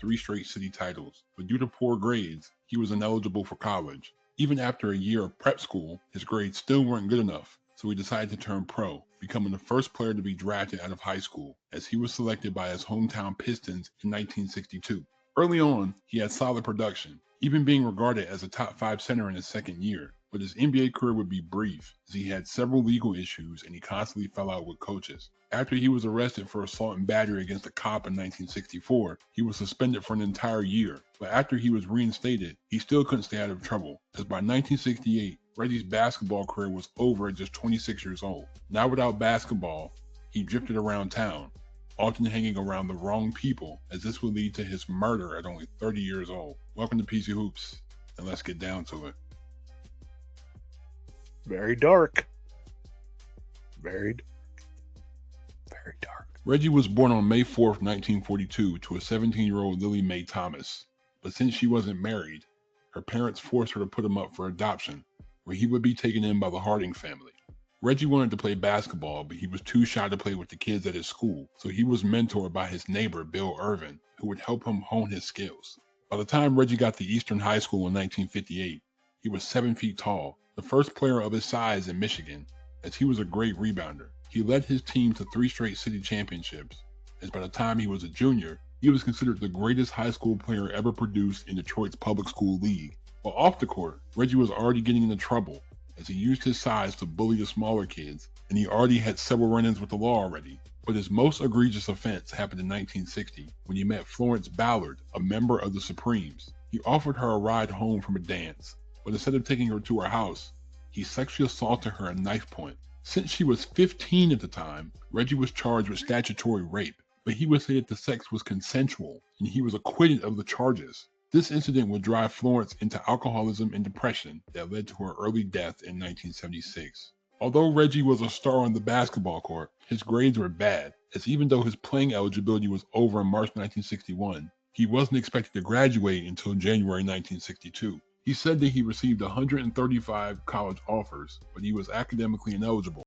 3 straight city titles, but due to poor grades, he was ineligible for college. Even after a year of prep school, his grades still weren't good enough, so he decided to turn pro, becoming the first player to be drafted out of high school, as he was selected by his hometown Pistons in 1962. Early on, he had solid production, even being regarded as a top 5 center in his second year, but his NBA career would be brief, as he had several legal issues and he constantly fell out with coaches. After he was arrested for assault and battery against a cop in 1964, he was suspended for an entire year, but after he was reinstated, he still couldn't stay out of trouble, as by 1968, Reggie's basketball career was over at just 26 years old. Now without basketball, he drifted around town, often hanging around the wrong people, as this would lead to his murder at only 30 years old. Welcome to PC Hoops, and let's get down to it. Very dark. Very dark. Reggie was born on May 4th, 1942, to a 17-year-old Lily Mae Thomas, but since she wasn't married, her parents forced her to put him up for adoption, where he would be taken in by the Harding family. Reggie wanted to play basketball, but he was too shy to play with the kids at his school, so he was mentored by his neighbor, Bill Irvin, who would help him hone his skills. By the time Reggie got to Eastern High School in 1958, he was 7 feet tall, the first player of his size in Michigan, as he was a great rebounder. He led his team to 3 straight city championships, as by the time he was a junior, he was considered the greatest high school player ever produced in Detroit's public school league. But off the court, Reggie was already getting into trouble, as he used his size to bully the smaller kids, and he already had several run-ins with the law already. But his most egregious offense happened in 1960, when he met Florence Ballard, a member of the Supremes. He offered her a ride home from a dance, but instead of taking her to her house, he sexually assaulted her at knife point. Since she was 15 at the time, Reggie was charged with statutory rape, but he would say that the sex was consensual, and he was acquitted of the charges. This incident would drive Florence into alcoholism and depression that led to her early death in 1976. Although Reggie was a star on the basketball court, his grades were bad, as even though his playing eligibility was over in March 1961, he wasn't expected to graduate until January 1962. He said that he received 135 college offers, but he was academically ineligible.